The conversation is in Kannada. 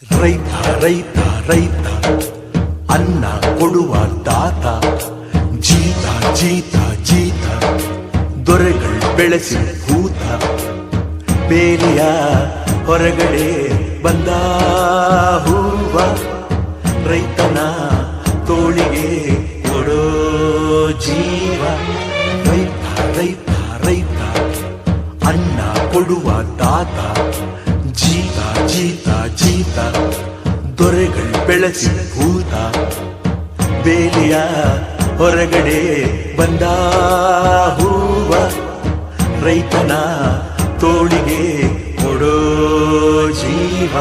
ರೈತ ರೈತ ರೈತ ಅನ್ನ ಕೊಡುವ ದಾತ ಜೀತ ಜೀತ ಜೀತ ದೊರೆಗಳು ಬೆಳೆಸಿ ಭೂತ ಬೇಲಿಯ ಹೊರಗಡೆ ಬಂದ ಹೂವ ರೈತನ ತೋಳಿಗೆ ಕೊಡೋ ಜೀವ ರೈತ ರೈತ ರೈತ ಅನ್ನ ಕೊಡುವ ದಾತ ಜೀತ ಜೀತ ಜೀತ ದೊರೆಗಳು ಬೆಳೆಸಿ ಭೂತ ಬೇಲಿಯ ಹೊರಗಡೆ ಬಂದ ಹೂವ ರೈತನ ತೋಳಿಗೆ ಕೊಡೋ ಜೀವ